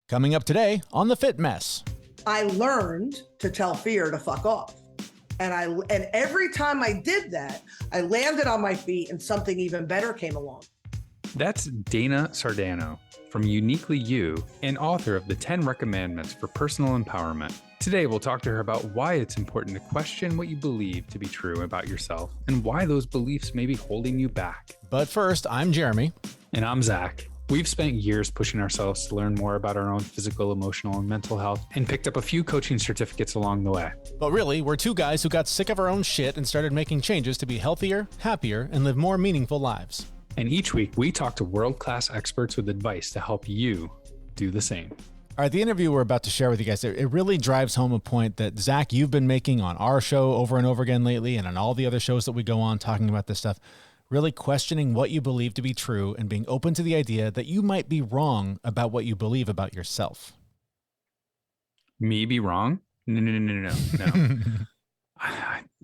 Coming up today on The Fit Mess. I learned to tell fear to fuck off. And every time I did that, I landed on my feet and something even better came along. That's Dana Sardano from Uniquely You and author of the 10 Recommandments for Personal Empowerment. Today, we'll talk to her about why it's important to question what you believe to be true about yourself and why those beliefs may be holding you back. But first, I'm Jeremy. And I'm Zach. We've spent years pushing ourselves to learn more about our own physical, emotional, and mental health and picked up a few coaching certificates along the way. But really, we're two guys who got sick of our own shit and started making changes to be healthier, happier, and live more meaningful lives. And each week, we talk to world-class experts with advice to help you do the same. All right, the interview we're about to share with you guys, it really drives home a point that, Zach, you've been making on our show over and over again lately and on all the other shows that we go on talking about this stuff. Really questioning what you believe to be true and being open to the idea that you might be wrong about what you believe about yourself. Me be wrong? No.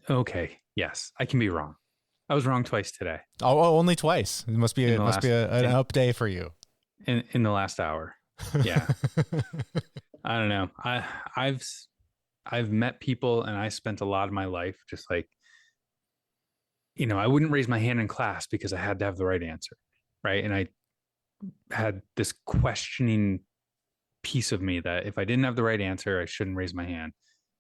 Okay, yes, I can be wrong. I was wrong twice today. Oh, only twice. It must be an up day for you. In the last hour. Yeah. I don't know. I've met people and I spent a lot of my life just like, I wouldn't raise my hand in class because I had to have the right answer. Right. And I had this questioning piece of me that if I didn't have the right answer, I shouldn't raise my hand.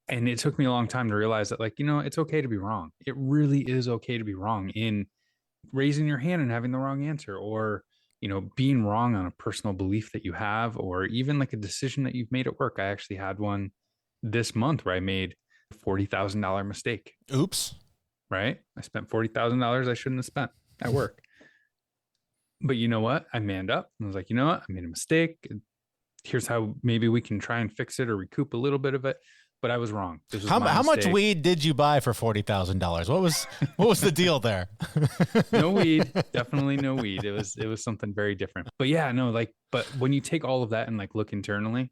And it took me a long time to realize that, it's okay to be wrong. It really is okay to be wrong in raising your hand and having the wrong answer, or, being wrong on a personal belief that you have, or even like a decision that you've made at work. I actually had one this month where I made a $40,000 mistake. Oops. Right? I spent $40,000 I shouldn't have spent at work. But you know what? I manned up and was like, you know what? I made a mistake. Here's how maybe we can try and fix it or recoup a little bit of it. But I was wrong. How much weed did you buy for $40,000? What was the deal there? No weed, definitely no weed. It was something very different. But yeah, no, but when you take all of that and look internally,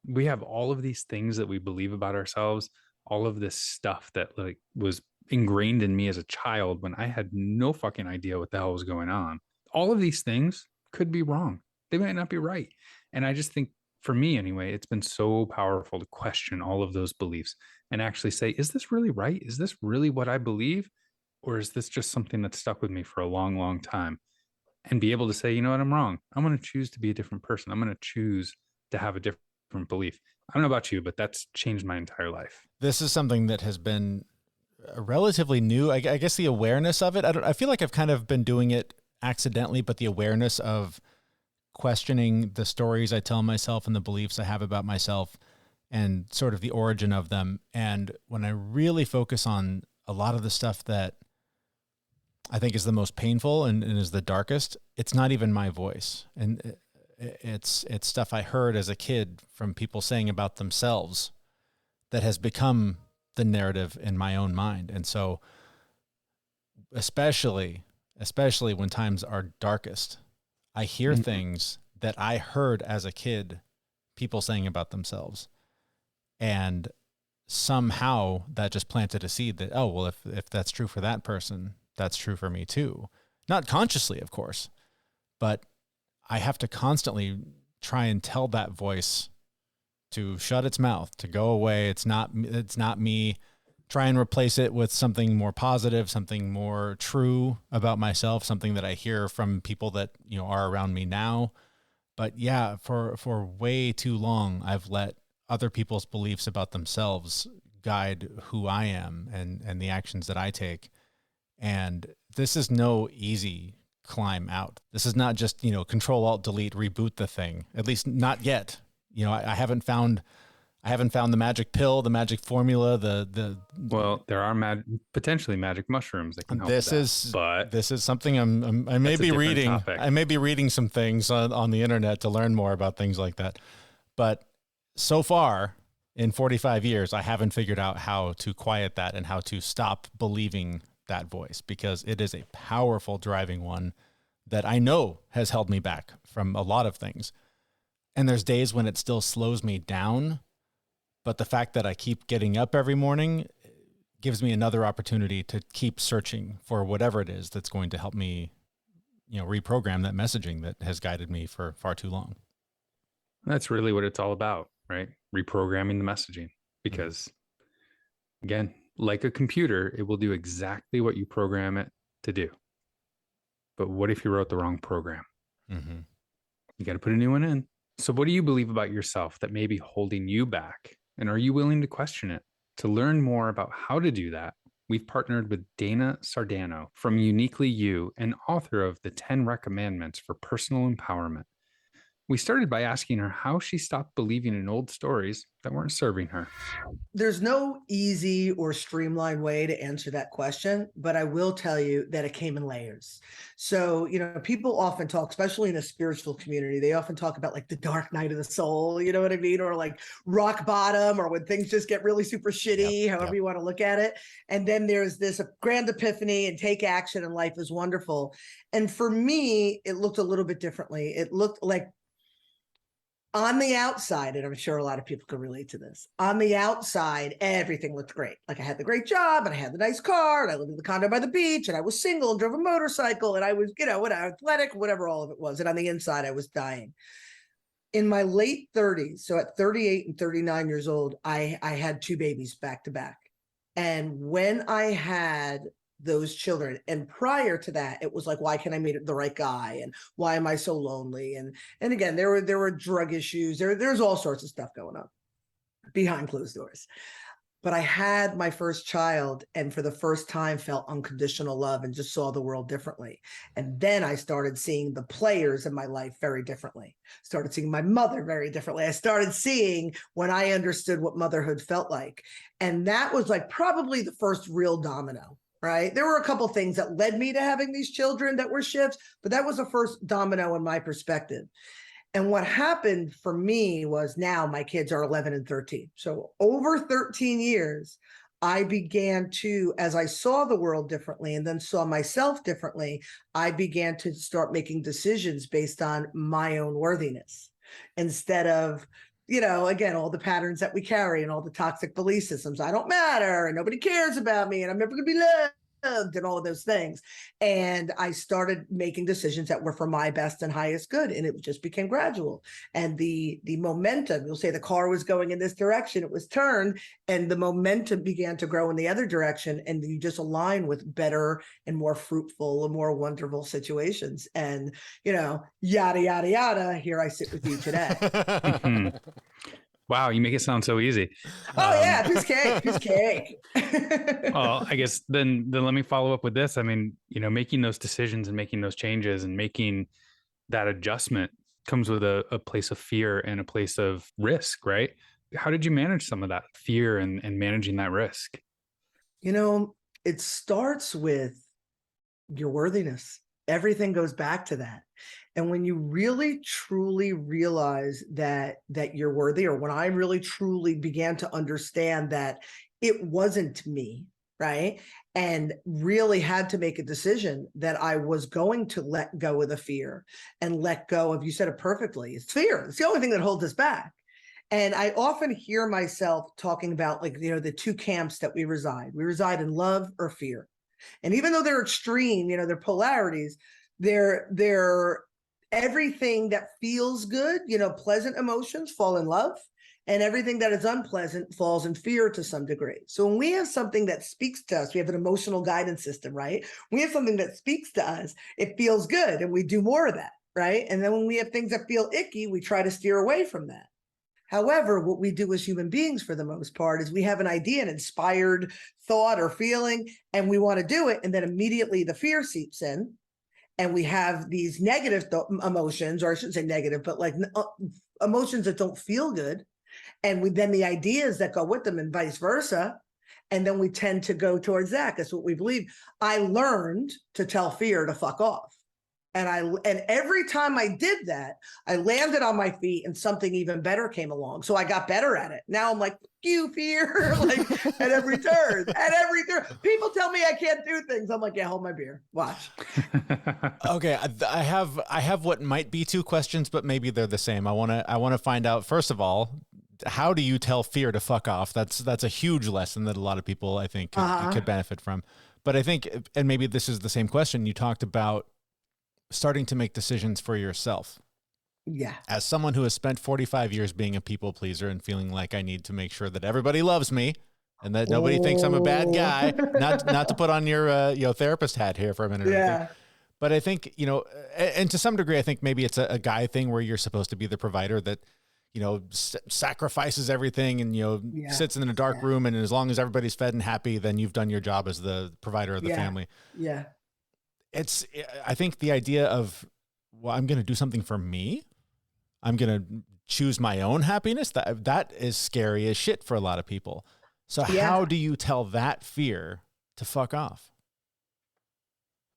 we have all of these things that we believe about ourselves, all of this stuff that was ingrained in me as a child when I had no fucking idea what the hell was going on. All of these things could be wrong. They might not be right. And I just think, for me anyway, it's been so powerful to question all of those beliefs and actually say, is this really right? Is this really what I believe? Or is this just something that's stuck with me for a long, long time? And be able to say, you know what, I'm wrong. I'm going to choose to be a different person. I'm going to choose to have a different belief. I don't know about you, but that's changed my entire life. This is something that has been relatively new. I guess the awareness of it, I feel like I've kind of been doing it accidentally, but the awareness of questioning the stories I tell myself and the beliefs I have about myself and sort of the origin of them. And when I really focus on a lot of the stuff that I think is the most painful and is the darkest, it's not even my voice. And it's stuff I heard as a kid from people saying about themselves that has become the narrative in my own mind. And so especially when times are darkest, I hear things that I heard as a kid, people saying about themselves. And somehow that just planted a seed that, oh, well, if that's true for that person, that's true for me too. Not consciously, of course, but I have to constantly try and tell that voice to shut its mouth, to go away. It's not me. Try and replace it with something more positive, something more true about myself, something that I hear from people that, are around me now. But yeah, for way too long, I've let other people's beliefs about themselves guide who I am and the actions that I take. And this is no easy climb out. This is not just, Control Alt Delete, reboot the thing, at least not yet. I haven't found the magic pill, the magic formula, Well, there are potentially magic mushrooms that can help. This is something I may be reading. Topic. I may be reading some things on the internet to learn more about things like that. But so far in 45 years, I haven't figured out how to quiet that and how to stop believing that voice, because it is a powerful driving one that I know has held me back from a lot of things. And there's days when it still slows me down. But the fact that I keep getting up every morning gives me another opportunity to keep searching for whatever it is that's going to help me, reprogram that messaging that has guided me for far too long. That's really what it's all about, right? Reprogramming the messaging. Because again, like a computer, it will do exactly what you program it to do. But what if you wrote the wrong program? Mm-hmm. You got to put a new one in. So, what do you believe about yourself that may be holding you back? And are you willing to question it? To learn more about how to do that, we've partnered with Dana Sardano from Uniquely You, and author of the 10 Recommandments for Personal Empowerment. We started by asking her how she stopped believing in old stories that weren't serving her. There's no easy or streamlined way to answer that question, but I will tell you that it came in layers. So, people often talk, especially in a spiritual community, they often talk about like the dark night of the soul, you know what I mean? Or like rock bottom, or when things just get really super shitty, however you want to look at it. And then there's this grand epiphany and take action and life is wonderful. And for me, it looked a little bit differently. It looked like, on the outside, and I'm sure a lot of people can relate to this, on the outside, everything looked great. Like I had the great job and I had the nice car and I lived in the condo by the beach and I was single and drove a motorcycle and I was, athletic, whatever all of it was. And on the inside, I was dying. In my late 30s, so at 38 and 39 years old, I had two babies back to back. And when I had those children, and prior to that, it was like, why can't I meet the right guy, and why am I so lonely, and again, there were drug issues, there's all sorts of stuff going on behind closed doors. But I had my first child, and for the first time felt unconditional love and just saw the world differently. And then I started seeing the players in my life very differently. Started seeing my mother very differently. I started seeing when I understood what motherhood felt like. And that was like probably the first real domino, right? There were a couple of things that led me to having these children that were shifts, but that was the first domino in my perspective. And what happened for me was, now my kids are 11 and 13. So over 13 years, I began to, as I saw the world differently and then saw myself differently, I began to start making decisions based on my own worthiness instead of, again, all the patterns that we carry and all the toxic belief systems. I don't matter and nobody cares about me and I'm never going to be loved and all of those things. And I started making decisions that were for my best and highest good. And it just became gradual. And the momentum, you'll say the car was going in this direction, it was turned, and the momentum began to grow in the other direction. And you just align with better and more fruitful and more wonderful situations. And, yada, yada, yada, here I sit with you today. Wow, you make it sound so easy. Oh yeah, piece cake. Well, I guess then let me follow up with this. I mean, making those decisions and making those changes and making that adjustment comes with a place of fear and a place of risk, right? How did you manage some of that fear and managing that risk? It starts with your worthiness. Everything goes back to that. And when you really truly realize that you're worthy, or when I really truly began to understand that it wasn't me, right? And really had to make a decision that I was going to let go of the fear and let go of, you said it perfectly, it's fear. It's the only thing that holds us back. And I often hear myself talking about, like, the two camps that we reside. We reside in love or fear. And even though they're extreme, they're polarities, they're everything that feels good, pleasant emotions fall in love, and everything that is unpleasant falls in fear to some degree. So when we have something that speaks to us, we have an emotional guidance system, right? We have something that speaks to us, it feels good, and we do more of that, right? And then when we have things that feel icky, we try to steer away from that. However, what we do as human beings for the most part is we have an idea, an inspired thought or feeling, and we want to do it. And then immediately the fear seeps in, and we have these negative emotions, or I shouldn't say negative, but like emotions that don't feel good. And then the ideas that go with them, and vice versa. And then we tend to go towards that. That's what we believe. I learned to tell fear to fuck off. And every time I did that, I landed on my feet and something even better came along. So I got better at it. Now I'm like, you fear, like at every turn. People tell me I can't do things. I'm like, yeah, hold my beer. Watch. Okay. I have what might be two questions, but maybe they're the same. I want to find out, first of all, how do you tell fear to fuck off? That's a huge lesson that a lot of people, I think, could benefit from. But I think, and maybe this is the same question, you talked about starting to make decisions for yourself. Yeah. As someone who has spent 45 years being a people pleaser and feeling like I need to make sure that everybody loves me and that nobody thinks I'm a bad guy, not to put on your therapist hat here for a minute or anything. But I think, and to some degree, I think maybe it's a guy thing where you're supposed to be the provider that, sacrifices everything and, sits in a dark room. And as long as everybody's fed and happy, then you've done your job as the provider of the family. Yeah. I think the idea of, well, I'm going to do something for me. I'm going to choose my own happiness. That is scary as shit for a lot of people. So how do you tell that fear to fuck off?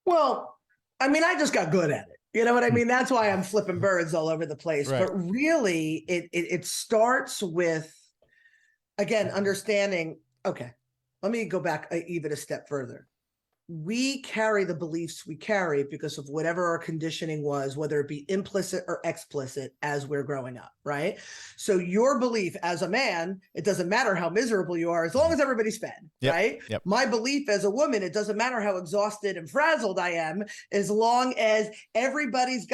Well, I mean, I just got good at it. You know what I mean? That's why I'm flipping birds all over the place. Right. But really, it starts with, again, understanding, okay, let me go back even a step further. We carry the beliefs we carry because of whatever our conditioning was, whether it be implicit or explicit as we're growing up, right? So your belief as a man, it doesn't matter how miserable you are, as long as everybody's fed, right? Yep. My belief as a woman, it doesn't matter how exhausted and frazzled I am, as long as everybody's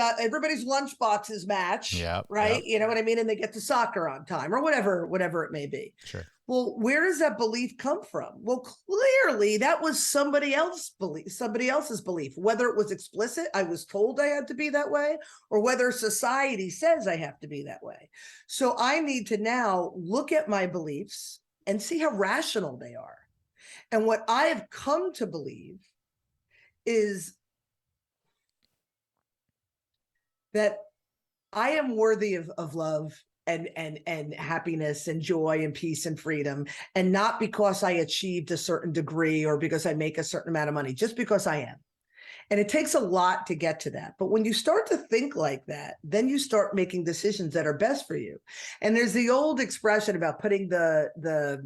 lunch boxes match, right? Yep. You know what I mean? And they get to soccer on time or whatever it may be. Sure. Well, where does that belief come from? Well, clearly that was somebody else's belief, whether it was explicit, I was told I had to be that way, or whether society says I have to be that way. So I need to now look at my beliefs and see how rational they are. And what I have come to believe is that I am worthy of love and happiness and joy and peace and freedom, and not because I achieved a certain degree or because I make a certain amount of money, just because I am. And it takes a lot to get to that. But when you start to think like that, then you start making decisions that are best for you. And there's the old expression about putting the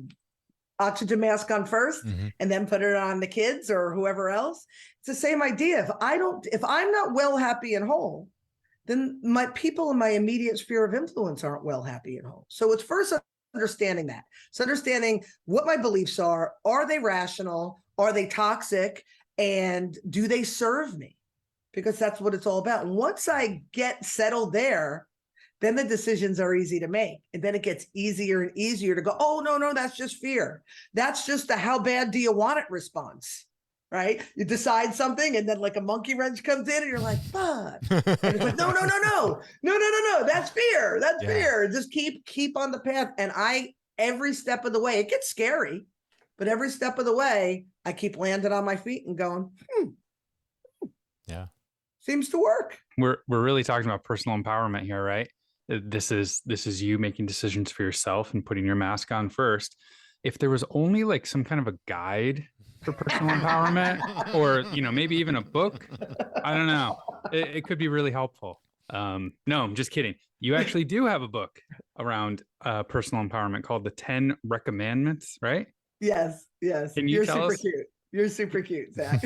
oxygen mask on first and then put it on the kids or whoever else. It's the same idea. If I'm not well, happy, and whole, then my people in my immediate sphere of influence aren't well, happy, and whole. So it's first understanding that. It's understanding what my beliefs are. Are they rational? Are they toxic? And do they serve me? Because that's what it's all about. And once I get settled there, then the decisions are easy to make. And then it gets easier and easier to go, oh, no, that's just fear. That's just the how bad do you want it response. Right? You decide something and then like a monkey wrench comes in and you're like, fuck. And it's like, no. That's fear. That's fear. Just keep on the path. And every step of the way, it gets scary, but every step of the way, I keep landing on my feet and going, yeah, seems to work. We're really talking about personal empowerment here, right? This is you making decisions for yourself and putting your mask on first. If there was only like some kind of a guide for personal empowerment, or maybe even a book, I don't know, it could be really helpful. No, I'm just kidding. You actually do have a book around personal empowerment called the 10 Recommandments, right? Yes. Can you tell us? Cute. You're super cute, Zach.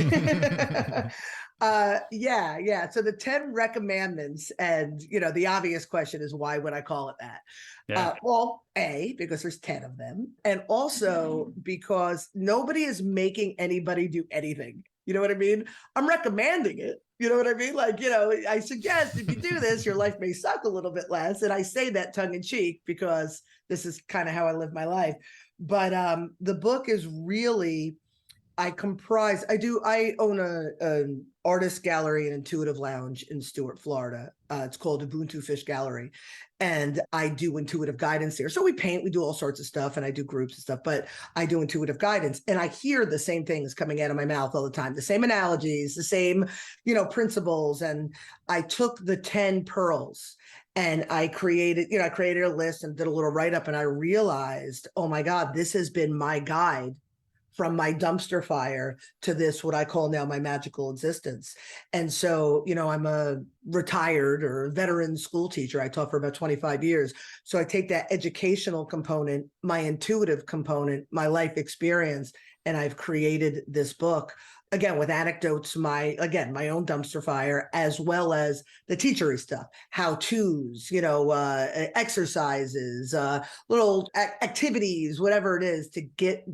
Yeah. So the 10 Recommandments, and the obvious question is, why would I call it that? Yeah. Well, because there's 10 of them, and also because nobody is making anybody do anything. You know what I mean? I'm recommending it. You know what I mean? Like, I suggest if you do this, your life may suck a little bit less. And I say that tongue in cheek because this is kind of how I live my life. But the book is really, I own an artist gallery and intuitive lounge in Stuart, Florida. It's called Ubuntu Fish Gallery. And I do intuitive guidance there. So we paint, we do all sorts of stuff, and I do groups and stuff, but I do intuitive guidance. And I hear the same things coming out of my mouth all the time, the same analogies, the same, principles. And I took the 10 pearls and I created a list and did a little write-up, and I realized, oh my God, this has been my guide from my dumpster fire to this, what I call now my magical existence. And so, I'm a retired or veteran school teacher. I taught for about 25 years. So I take that educational component, my intuitive component, my life experience, and I've created this book, again, with anecdotes, my own dumpster fire, as well as the teachery stuff, how-tos, exercises, little activities, whatever it is, to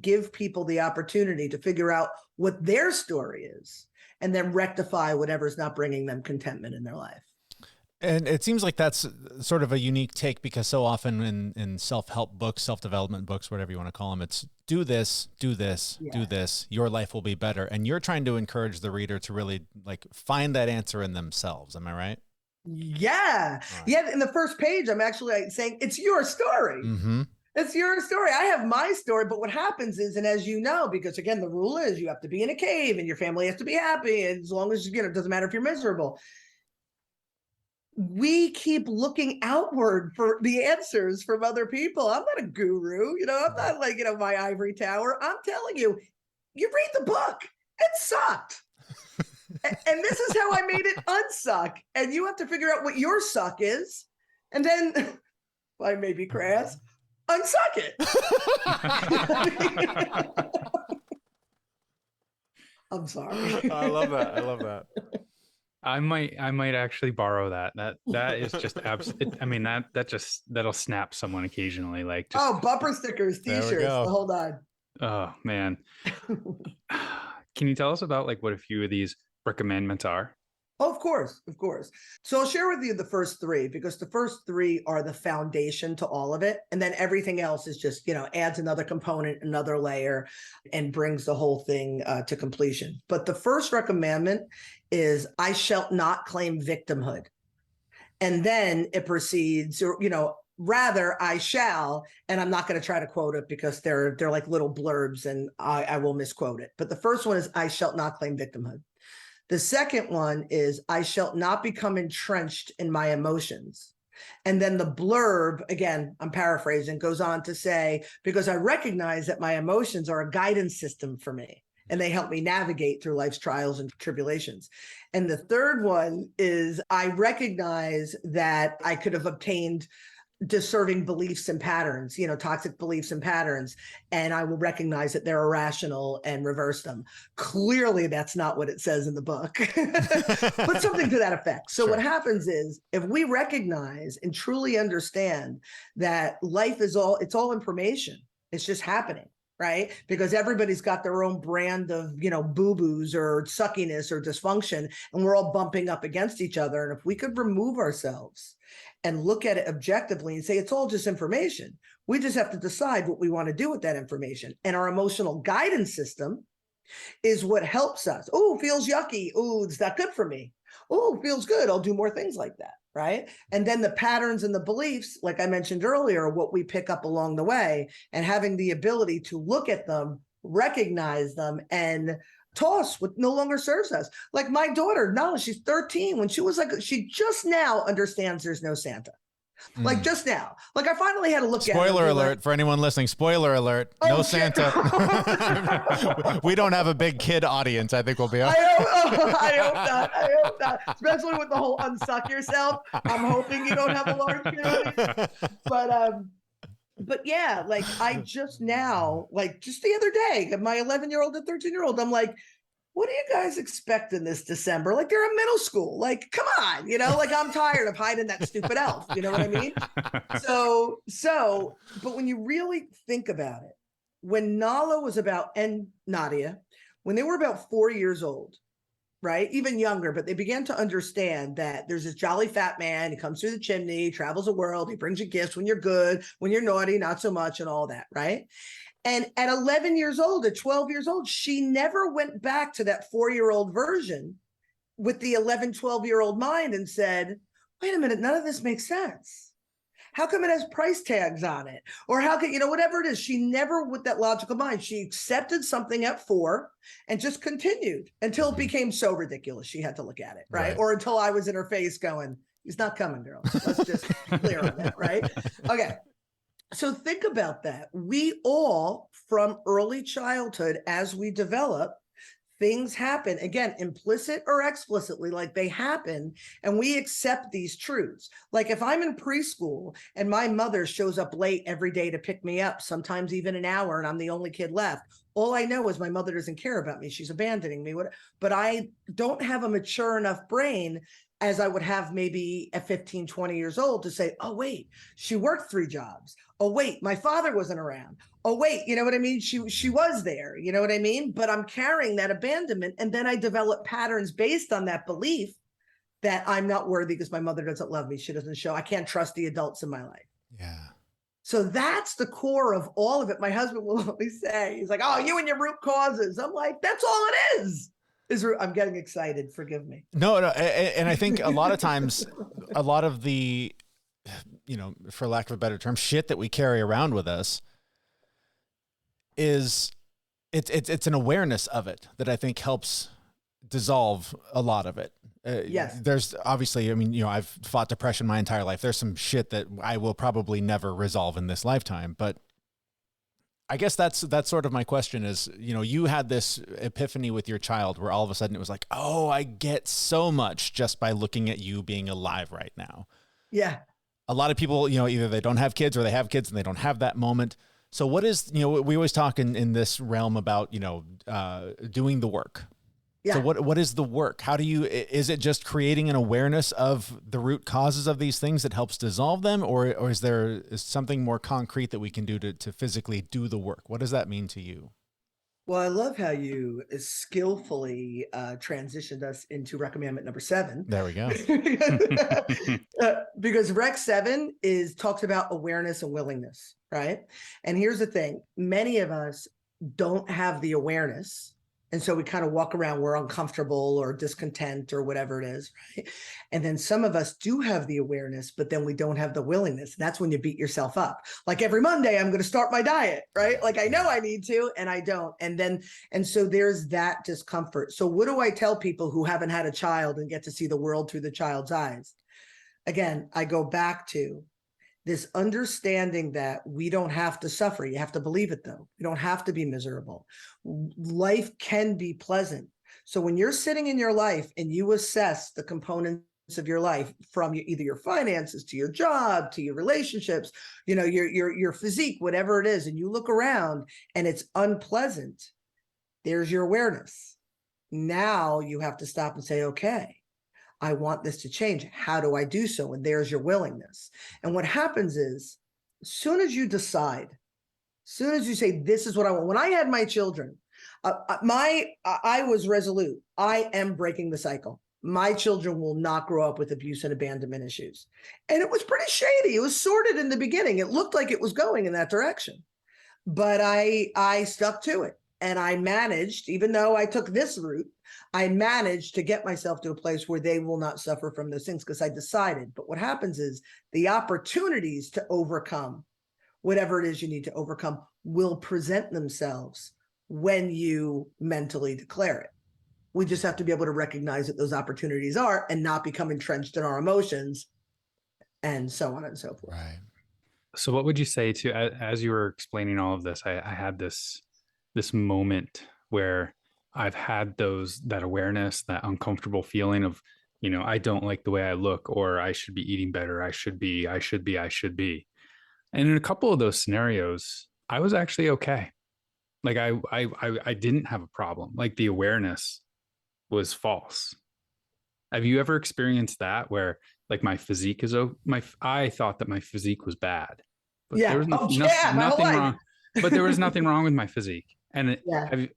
give people the opportunity to figure out what their story is and then rectify whatever's not bringing them contentment in their life. And it seems like that's sort of a unique take, because so often in self-help books, self-development books, whatever you want to call them, it's do this, do this, do this, your life will be better. And you're trying to encourage the reader to really like find that answer in themselves. Am I right? Yeah. Right. Yeah. In the first page, I'm actually saying it's your story. Mm-hmm. It's your story. I have my story, but what happens is, and as you know, because again, the rule is you have to be in a cave and your family has to be happy. And as long as, it doesn't matter if you're miserable. We keep looking outward for the answers from other people. I'm not a guru, I'm not like, my ivory tower. I'm telling you, you read the book. It sucked. And this is how I made it unsuck. And you have to figure out what your suck is. And then, I may be crass, unsuck it. I'm sorry. I love that. I love that. I might actually borrow that. That is just absolutely. I mean, that'll snap someone occasionally. Like, just, bumper stickers, t-shirts. So hold on. Oh man. Can you tell us about like what a few of these recommendments are? Oh, of course. So I'll share with you the first three, because the first three are the foundation to all of it. And then everything else is just, adds another component, another layer, and brings the whole thing to completion. But the first recommendment is, I shall not claim victimhood. And then it proceeds, or, rather I shall, and I'm not going to try to quote it because they're like little blurbs and I will misquote it. But the first one is, I shall not claim victimhood. The second one is, I shall not become entrenched in my emotions. And then the blurb, again, I'm paraphrasing, goes on to say, because I recognize that my emotions are a guidance system for me, and they help me navigate through life's trials and tribulations. And the third one is, I recognize that I could have obtained deserving beliefs and patterns, toxic beliefs and patterns, and I will recognize that they're irrational and reverse them. Clearly, that's not what it says in the book, but something to that effect. So What happens is, if we recognize and truly understand that life is it's all information, it's just happening, right? Because everybody's got their own brand of, boo-boos or suckiness or dysfunction, and we're all bumping up against each other. And if we could remove ourselves and look at it objectively and say, it's all just information. We just have to decide what we want to do with that information. And our emotional guidance system is what helps us. Oh, feels yucky. Oh, it's not good for me. Oh, feels good. I'll do more things like that, right? And then the patterns and the beliefs, like I mentioned earlier, are what we pick up along the way, and having the ability to look at them, recognize them, and toss what no longer serves us. Like my daughter, Nala, she's 13. When she was she just now understands there's no Santa. Like just now. Like I finally had to look at her. Spoiler alert for anyone listening. Spoiler alert. Oh, no shit. Santa. We don't have a big kid audience. I think we'll be all right. I hope not. Especially with the whole unsuck yourself. I'm hoping you don't have a large kid audience. But yeah, like I just now, like just the other day, my 11-year-old and 13-year-old, I'm like, what do you guys expect in this December? Like they're in middle school. Like, come on, like I'm tired of hiding that stupid elf. You know what I mean? But when you really think about it, when Nala was and Nadia, when they were about 4 years old, right? Even younger, but they began to understand that there's this jolly fat man. He comes through the chimney, travels the world. He brings you gifts when you're good, when you're naughty, not so much, and all that, right? And at 11 years old, at 12 years old, she never went back to that 4-year-old version with the 11, 12-year-old mind and said, wait a minute, none of this makes sense. How come it has price tags on it? Or how can, whatever it is, she never, with that logical mind, she accepted something at 4 and just continued until it became so ridiculous she had to look at it, right? Or until I was in her face going, he's not coming, girl. Let's just be clear on that, right? Okay. So think about that. We all, from early childhood, as we develop, things happen, again, implicit or explicitly, like they happen, and we accept these truths. Like if I'm in preschool and my mother shows up late every day to pick me up, sometimes even an hour, and I'm the only kid left, all I know is my mother doesn't care about me. She's abandoning me. But I don't have a mature enough brain as I would have maybe at 15, 20 years old to say, oh, wait, she worked 3 jobs. Oh, wait, my father wasn't around. Oh, wait, you know what I mean? She was there, you know what I mean? But I'm carrying that abandonment. And then I develop patterns based on that belief that I'm not worthy because my mother doesn't love me. She doesn't show. I can't trust the adults in my life. Yeah. So that's the core of all of it. My husband will always say, he's like, oh, you and your root causes. I'm like, that's all it is. I'm getting excited. Forgive me. No. And I think a lot of times, a lot of the, for lack of a better term, shit that we carry around with us is it's an awareness of it that I think helps dissolve a lot of it. Yes. There's obviously, I've fought depression my entire life. There's some shit that I will probably never resolve in this lifetime, but I guess that's sort of my question is, you had this epiphany with your child where all of a sudden it was like, oh, I get so much just by looking at you being alive right now. Yeah. A lot of people, either they don't have kids or they have kids and they don't have that moment. So what is, we always talk in this realm about, doing the work. Yeah. So what is the work? Is it just creating an awareness of the root causes of these things that helps dissolve them? Or is there something more concrete that we can do to physically do the work? What does that mean to you? Well, I love how you skillfully transitioned us into recommandment number 7. There we go. Because Rec 7 talks about awareness and willingness, right? And here's the thing. Many of us don't have the awareness. And so we kind of walk around, we're uncomfortable or discontent or whatever it is, right? And then some of us do have the awareness, but then we don't have the willingness. That's when you beat yourself up. Like every Monday, I'm going to start my diet, right? Like I know I need to, and I don't. And so there's that discomfort. So what do I tell people who haven't had a child and get to see the world through the child's eyes? Again, I go back to this understanding that we don't have to suffer. You have to believe it, though. You don't have to be miserable. Life can be pleasant. So when you're sitting in your life and you assess the components of your life, from either your finances to your job to your relationships, your physique, whatever it is, and you look around and it's unpleasant, there's your awareness. Now you have to stop and say, okay, I want this to change. How do I do so? And there's your willingness. And what happens is, as soon as you decide, as soon as you say, this is what I want. When I had my children, I was resolute. I am breaking the cycle. My children will not grow up with abuse and abandonment issues. And it was pretty shady. It was sorted in the beginning. It looked like it was going in that direction. But I stuck to it. And I managed, even though I took this route, I managed to get myself to a place where they will not suffer from those things because I decided. But what happens is the opportunities to overcome whatever it is you need to overcome will present themselves when you mentally declare it. We just have to be able to recognize that those opportunities are and not become entrenched in our emotions and so on and so forth. Right. So what would you say to, as you were explaining all of this, I had this moment where I've had that awareness, that uncomfortable feeling of, I don't like the way I look, or I should be eating better. I should be. And in a couple of those scenarios, I was actually okay. Like I didn't have a problem. Like the awareness was false. Have you ever experienced that where like my physique I thought that my physique was bad, but there was nothing wrong. But there was nothing wrong with my physique. And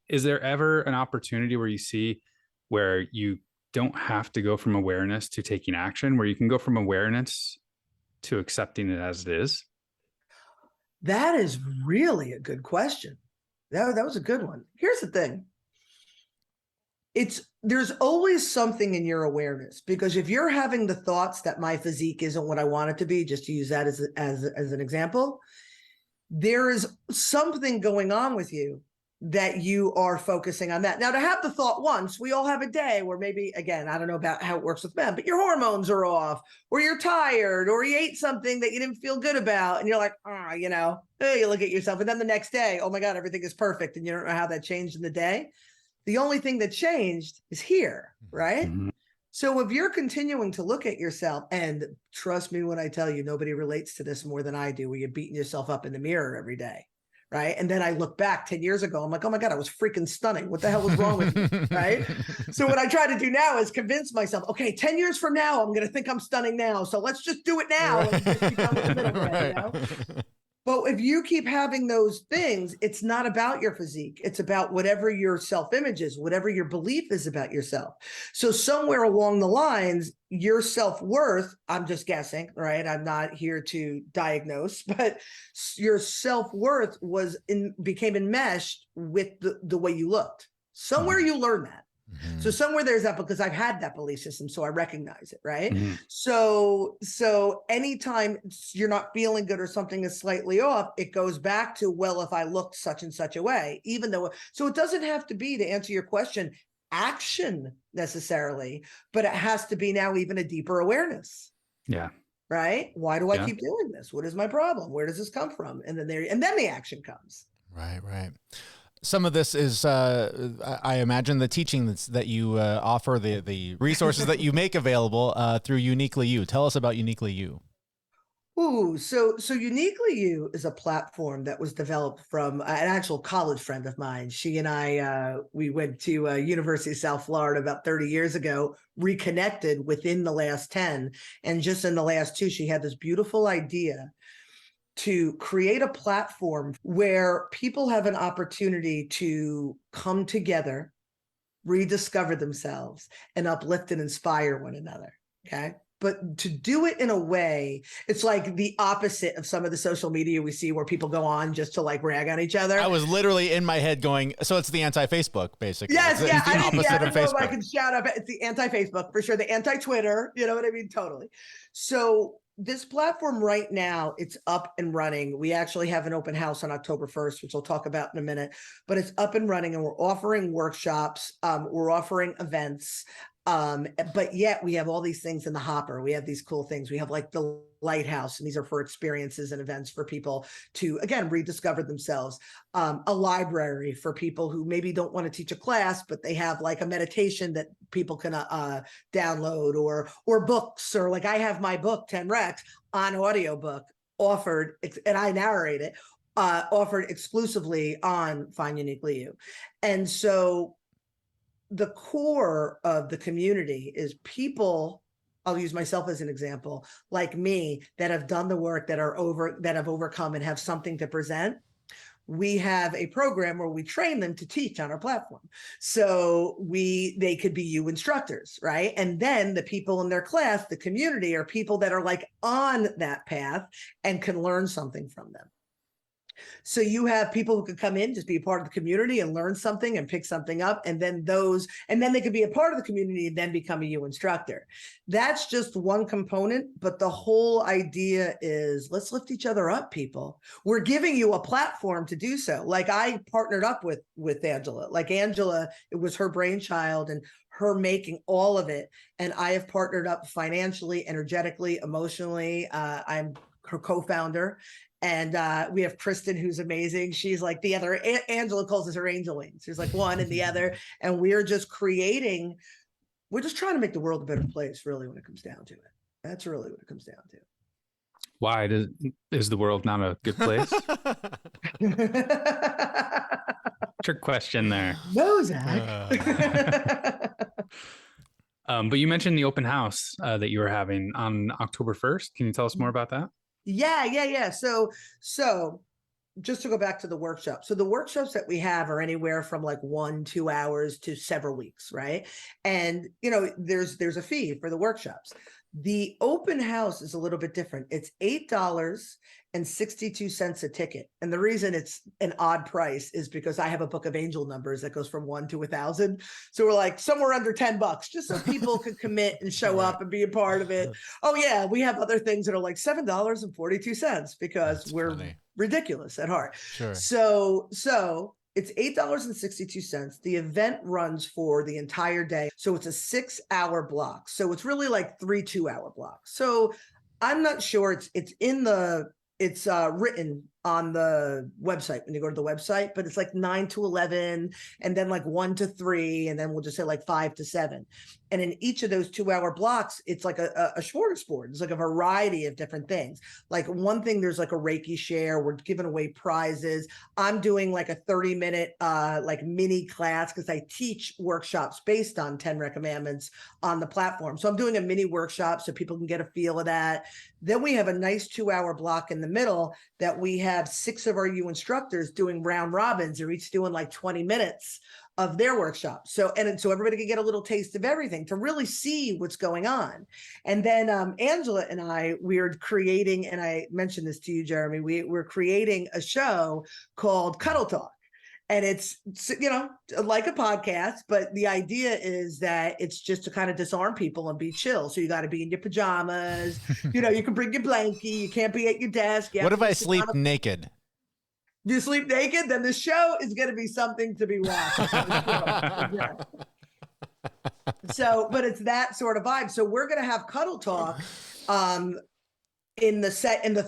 is there ever an opportunity where you see where you don't have to go from awareness to taking action, where you can go from awareness to accepting it as it is? That is really a good question. That was a good one. Here's the thing. There's always something in your awareness, because if you're having the thoughts that my physique isn't what I want it to be, just to use that as an example, there is something going on with you that you are focusing on that. Now, to have the thought once, we all have a day where maybe, again, I don't know about how it works with men, but your hormones are off, or you're tired, or you ate something that you didn't feel good about. And you're like, you look at yourself. And then the next day, oh my God, everything is perfect. And you don't know how that changed in the day. The only thing that changed is here, right? Mm-hmm. So if you're continuing to look at yourself, and trust me when I tell you, nobody relates to this more than I do, where you're beating yourself up in the mirror every day. Right. And then I look back 10 years ago, I'm like, oh my God, I was freaking stunning. What the hell was wrong with me? Right. So what I try to do now is convince myself, okay, 10 years from now, I'm going to think I'm stunning now. So let's just do it now. And just become in the middle, right. But if you keep having those things, it's not about your physique. It's about whatever your self-image is, whatever your belief is about yourself. So somewhere along the lines, your self-worth, I'm just guessing, right? I'm not here to diagnose, but your self-worth became enmeshed with the way you looked. Somewhere you learned that. So somewhere there's that, because I've had that belief system, so I recognize it, right? So anytime you're not feeling good or something is slightly off, it goes back to, well, if I looked such and such a way, even though, so it doesn't have to be, to answer your question, action necessarily, but it has to be now even a deeper awareness. Yeah. Right? Why do I keep doing this? What is my problem? Where does this come from? And then the action comes. Right. Some of this is, I imagine, the teaching that you offer, the resources that you make available through Uniquely You. Tell us about Uniquely You. Ooh, so Uniquely You is a platform that was developed from an actual college friend of mine. She and I, we went to University of South Florida about 30 years ago, reconnected within the last 10. And just in the last 2, she had this beautiful idea to create a platform where people have an opportunity to come together, rediscover themselves, and uplift and inspire one another. Okay. But to do it in a way, it's like the opposite of some of the social media we see where people go on just to like rag on each other. I was literally in my head going, so it's the anti-Facebook, basically. Yes, it's the opposite of Facebook. I can shout out, it's the anti-Facebook for sure, the anti-Twitter, you know what I mean? Totally. So this platform right now, it's up and running. We actually have an open house on October 1st, which I'll talk about in a minute, but it's up and running and we're offering workshops. We're offering events. But yet we have all these things in the hopper. We have these cool things. We have like the Lighthouse, and these are for experiences and events for people to, again, rediscover themselves. A library for people who maybe don't want to teach a class, but they have like a meditation that people can download, or books, or like I have my book 10 Recs on audiobook offered, and I narrate it, offered exclusively on Find Uniquely You. And so the core of the community is people, I'll use myself as an example, like me, that have done the work, that have overcome and have something to present. We have a program where we train them to teach on our platform. So they could be you instructors, right? And then the people in their class, the community, are people that are like on that path and can learn something from them. So you have people who could come in, just be a part of the community and learn something and pick something up. And then they could be a part of the community and then become a U instructor. That's just one component, but the whole idea is let's lift each other up, people. We're giving you a platform to do so. Like I partnered up with Angela. Like Angela, it was her brainchild and her making all of it. And I have partnered up financially, energetically, emotionally. I'm her co-founder. And we have Kristen, who's amazing. She's like the other, Angela calls us her angel wings. She's like one and the other. And we're just trying to make the world a better place, really, when it comes down to it. That's really what it comes down to. Why is the world not a good place? Trick question there. No, Zach. But you mentioned the open house that you were having on October 1st. Can you tell us more about that? Yeah. So just to go back to the workshop. So the workshops that we have are anywhere from like 1-2 hours to several weeks, right? And, there's a fee for the workshops. The open house is a little bit different. It's $8.62 a ticket. And the reason it's an odd price is because I have a book of angel numbers that goes from 1 to 1,000. So we're like somewhere under $10, just so people could commit and show up and be a part of it. Oh yeah, we have other things that are like $7.42 because that's we're funny. Ridiculous at heart. Sure. So it's $8.62. The event runs for the entire day. So it's a 6-hour block. So it's really like 3 2-hour blocks. So I'm not sure it's written on the website when you go to the website, but it's like 9 to 11 and then like 1 to 3. And then we'll just say like 5 to 7. And in each of those 2-hour blocks, it's like a smorgasbord. It's like a variety of different things. Like one thing, there's like a Reiki share. We're giving away prizes. I'm doing like a 30-minute like mini class because I teach workshops based on 10 Recommandments on the platform. So I'm doing a mini workshop so people can get a feel of that. Then we have a nice 2-hour block in the middle that we have have 6 of our U instructors doing round robins. They're each doing like 20 minutes of their workshop. So everybody can get a little taste of everything to really see what's going on. And then Angela and I, we're creating, and I mentioned this to you, Jeremy, we're creating a show called Cuddle Talk. And it's, you know, like a podcast, but the idea is that it's just to kind of disarm people and be chill. So you got to be in your pajamas. You know, you can bring your blankie. You can't be at your desk. What if I sleep naked? You sleep naked? Then the show is going to be something to be watched. Yeah. So, but it's that sort of vibe. So we're going to have Cuddle Talk in the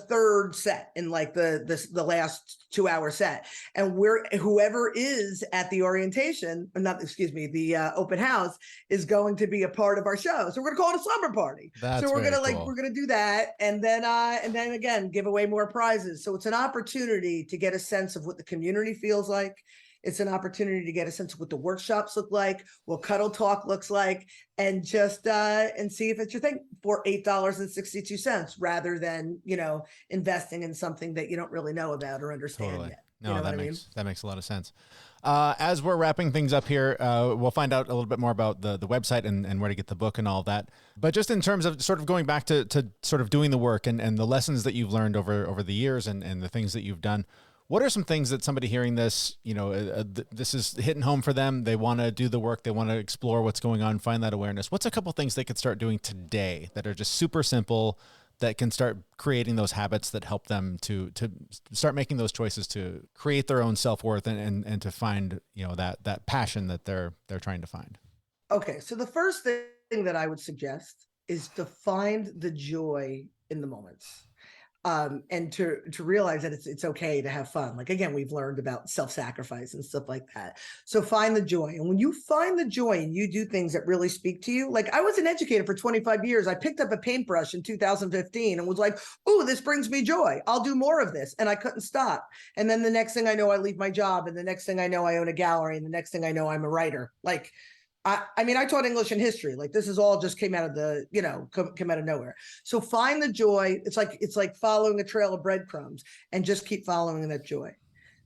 third set, in like the last 2-hour set, and whoever is at the orientation, the open house, is going to be a part of our show. So we're gonna call it a slumber party. So we're gonna do that, and then again give away more prizes. So it's an opportunity to get a sense of what the community feels like. It's an opportunity to get a sense of what the workshops look like, what Cuddle Talk looks like, and just and see if it's your thing for $8.62, rather than, you know, investing in something that you don't really know about or understand yet. No, you know that makes a lot of sense. As we're wrapping things up here, we'll find out a little bit more about the website and where to get the book and all that. But just in terms of sort of going back to sort of doing the work and the lessons that you've learned over the years and the things that you've done, what are some things that somebody hearing this, you know, this is hitting home for them? They want to do the work. They want to explore what's going on, find that awareness. What's a couple things they could start doing today that are just super simple, that can start creating those habits that help them to start making those choices to create their own self-worth and to find, you know, that passion that they're trying to find? Okay. So the first thing that I would suggest is to find the joy in the moments. And to realize that it's okay to have fun. Like, again, we've learned about self-sacrifice and stuff like that. So find the joy. And when you find the joy and you do things that really speak to you, like I was an educator for 25 years. I picked up a paintbrush in 2015 and was like, oh, this brings me joy. I'll do more of this. And I couldn't stop. And then the next thing I know, I leave my job. And the next thing I know, I own a gallery. And the next thing I know, I'm a writer. Like, I mean, I taught English and history. Like, this is all just came out of come out of nowhere. So find the joy. It's like following a trail of breadcrumbs, and just keep following that joy.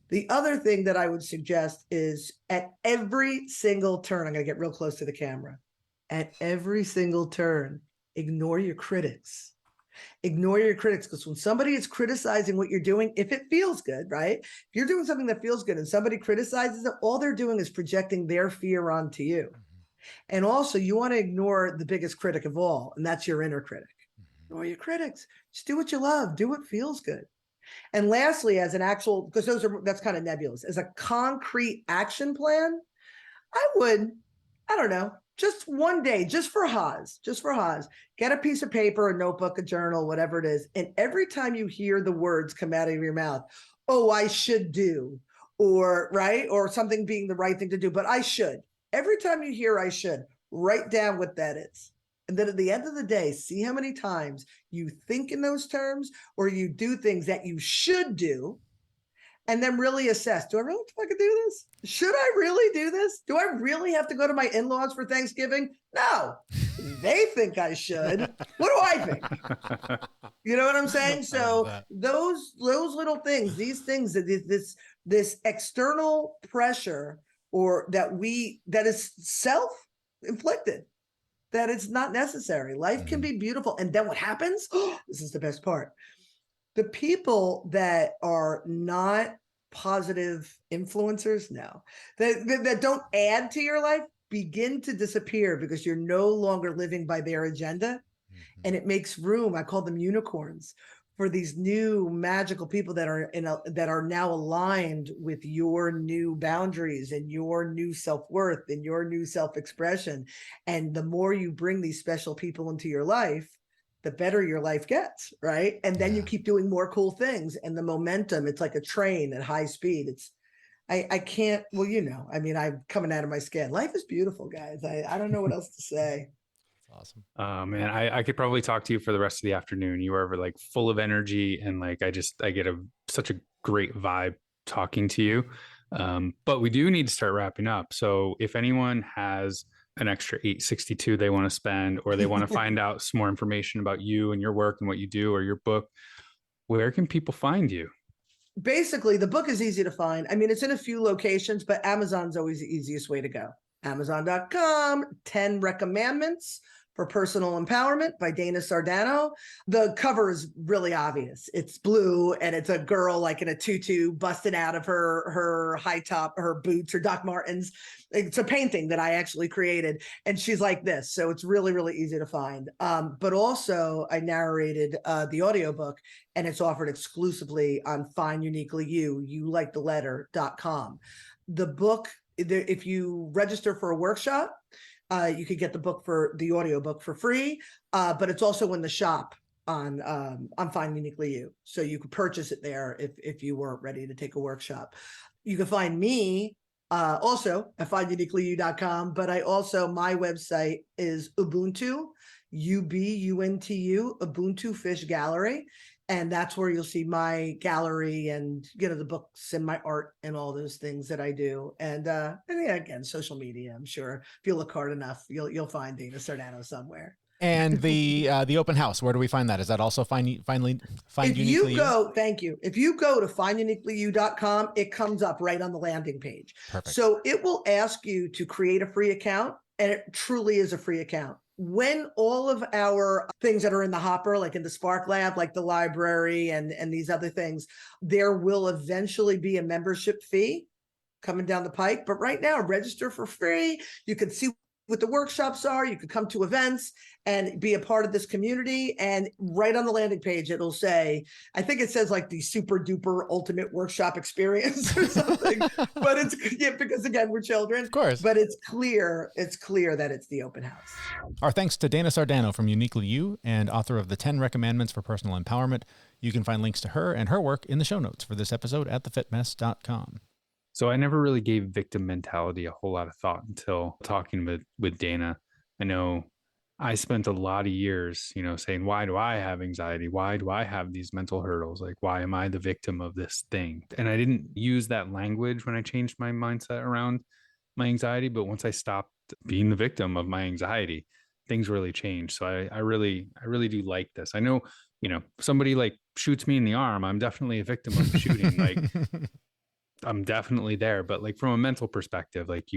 The other thing that I would suggest is, at every single turn, I'm going to get real close to the camera. At every single turn, ignore your critics. Ignore your critics, because when somebody is criticizing what you're doing, if it feels good, right? If you're doing something that feels good and somebody criticizes it, all they're doing is projecting their fear onto you. And also, you want to ignore the biggest critic of all, and that's your inner critic. Ignore your critics. Just do what you love. Do what feels good. And lastly, as an actual, because that's kind of nebulous, as a concrete action plan, I don't know, just one day, just for Haas, get a piece of paper, a notebook, a journal, whatever it is. And every time you hear the words come out of your mouth, oh, I should do, or right, or something being the right thing to do, but I should. Every time you hear I should, write down what that is. And then at the end of the day, see how many times you think in those terms, or you do things that you should do, and then really assess, do I really fucking do this? Should I really do this? Do I really have to go to my in-laws for Thanksgiving? No, they think I should. What do I think? You know what I'm saying? So those little things, these things, this external pressure, or that is self-inflicted, that it's not necessary. Life can be beautiful. And then what happens? Oh, this is the best part. The people that are not positive influencers, that don't add to your life, begin to disappear, because you're no longer living by their agenda. And it makes room, I call them unicorns, for these new magical people that are now aligned with your new boundaries and your new self-worth and your new self-expression. And the more you bring these special people into your life, the better your life gets, right? And then you keep doing more cool things, and the momentum, it's like a train at high speed. I can't, well, you know, I mean, I'm coming out of my skin. Life is beautiful, guys. I don't know what else to say. Awesome. Man, I could probably talk to you for the rest of the afternoon. You are like full of energy, and like I get such a great vibe talking to you. But we do need to start wrapping up. So if anyone has an extra $8.62 they want to spend, or they want to find out some more information about you and your work and what you do, or your book, where can people find you? basically the book is easy to find. I mean, it's in a few locations, but Amazon's always the easiest way to go. Amazon.com, 10 Recommandments for Personal Empowerment by Dana Sardano. The cover is really obvious. It's blue and it's a girl like in a tutu busting out of her high top, her boots, her Doc Martens. It's a painting that I actually created, and she's like this. So it's really, really easy to find. But also I narrated the audiobook, and it's offered exclusively on Find Uniquely You like the letter.com. The book, if you register for a workshop, you could get the book for the audiobook for free, but it's also in the shop on Find Uniquely You. So you could purchase it there if you weren't ready to take a workshop. You can find me also at finduniquelyyou.com, but my website is Ubuntu, Ubuntu, Ubuntu Fish Gallery. And that's where you'll see my gallery and, the books and my art and all those things that I do. And yeah, again, social media, I'm sure if you look hard enough, you'll find Dana Sardano somewhere. And the open house, where do we find that? Is that also find Uniquely You? Thank you. If you go to finduniquelyyou.com, it comes up right on the landing page. Perfect. So it will ask you to create a free account, and it truly is a free account. When all of our things that are in the hopper, like in the Spark Lab, like the library and these other things, there will eventually be a membership fee coming down the pike. But right now, register for free. You can see what the workshops are. You could come to events and be a part of this community. And right on the landing page, it'll say, I think it says like the super duper ultimate workshop experience or something. But it's because again, we're children. Of course. But it's clear that it's the open house. Our thanks to Dana Sardano from Uniquely You and author of the 10 Recommandments for Personal Empowerment. You can find links to her and her work in the show notes for this episode at thefitmess.com. So I never really gave victim mentality a whole lot of thought until talking with Dana. I know I spent a lot of years, saying, why do I have anxiety? Why do I have these mental hurdles? Like, why am I the victim of this thing? And I didn't use that language when I changed my mindset around my anxiety. But once I stopped being the victim of my anxiety, things really changed. So I really do like this. I know, somebody like shoots me in the arm, I'm definitely a victim of the shooting. Like, I'm definitely there, but like from a mental perspective, like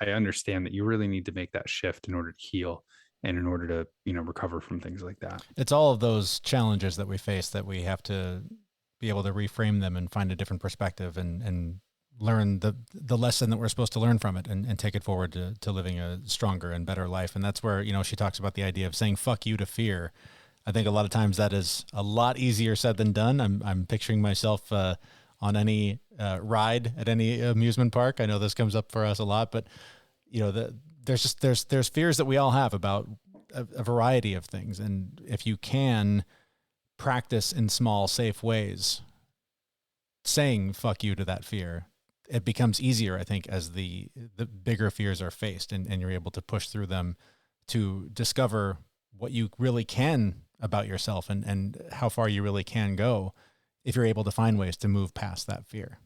I understand that you really need to make that shift in order to heal and in order to, recover from things like that. It's all of those challenges that we face that we have to be able to reframe them and find a different perspective and learn the lesson that we're supposed to learn from it and take it forward to living a stronger and better life. And that's where, she talks about the idea of saying, fuck you to fear. I think a lot of times that is a lot easier said than done. I'm picturing myself, on any ride at any amusement park. I know this comes up for us a lot, but there's fears that we all have about a variety of things. And if you can practice in small, safe ways, saying fuck you to that fear, it becomes easier, I think, as the bigger fears are faced and you're able to push through them to discover what you really can about yourself and how far you really can go, if you're able to find ways to move past that fear.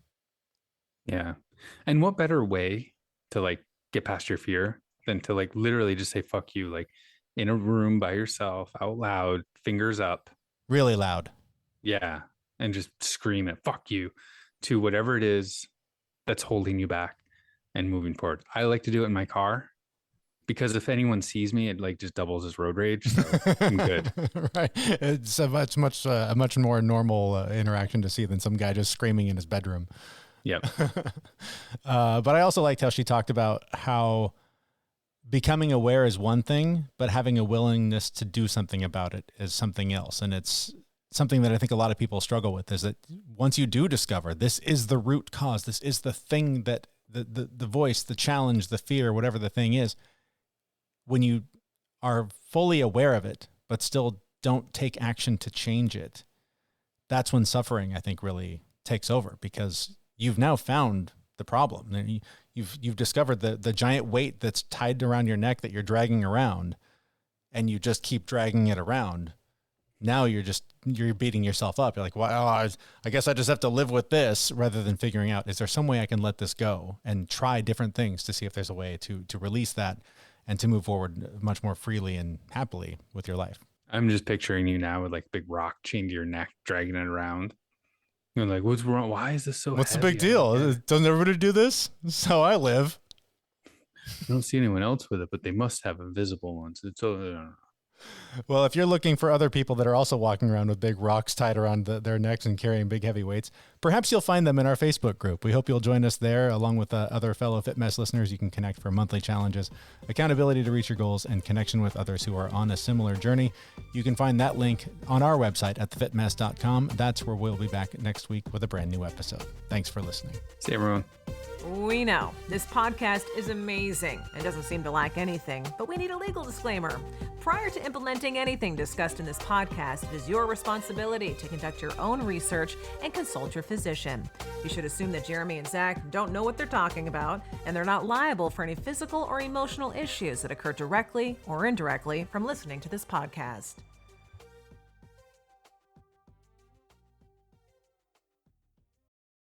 Yeah. And what better way to like get past your fear than to like literally just say, fuck you, like in a room by yourself out loud, fingers up. Really loud. Yeah. And just scream it, fuck you, to whatever it is that's holding you back and moving forward. I like to do it in my car, because if anyone sees me, it like just doubles as road rage. So I'm good. Right. It's a much more normal interaction to see than some guy just screaming in his bedroom. Yep. But I also liked how she talked about how becoming aware is one thing, but having a willingness to do something about it is something else. And it's something that I think a lot of people struggle with, is that once you do discover this is the root cause, this is the thing that the voice, the challenge, the fear, whatever the thing is, when you are fully aware of it, but still don't take action to change it, that's when suffering, I think, really takes over, because you've now found the problem. You've discovered the giant weight that's tied around your neck that you're dragging around, and you just keep dragging it around. Now you're beating yourself up. You're like, well, I guess I just have to live with this, rather than figuring out, is there some way I can let this go and try different things to see if there's a way to release that and to move forward much more freely and happily with your life. I'm just picturing you now with like big rock chained to your neck, dragging it around. You're like, what's wrong? Why is this so What's the heavy? big deal? Doesn't everybody do this? This is how I live. I don't see anyone else with it, but they must have invisible ones. It's so. Well, if you're looking for other people that are also walking around with big rocks tied around their necks and carrying big heavy weights, perhaps you'll find them in our Facebook group. We hope you'll join us there, along with other fellow Fit Mess listeners. You can connect for monthly challenges, accountability to reach your goals, and connection with others who are on a similar journey. You can find that link on our website at thefitmess.com. That's where we'll be back next week with a brand new episode. Thanks for listening. See everyone. We know this podcast is amazing and doesn't seem to lack anything, but we need a legal disclaimer. Prior to implementing anything discussed in this podcast, it is your responsibility to conduct your own research and consult your physician. You should assume that Jeremy and Zach don't know what they're talking about, and they're not liable for any physical or emotional issues that occur directly or indirectly from listening to this podcast.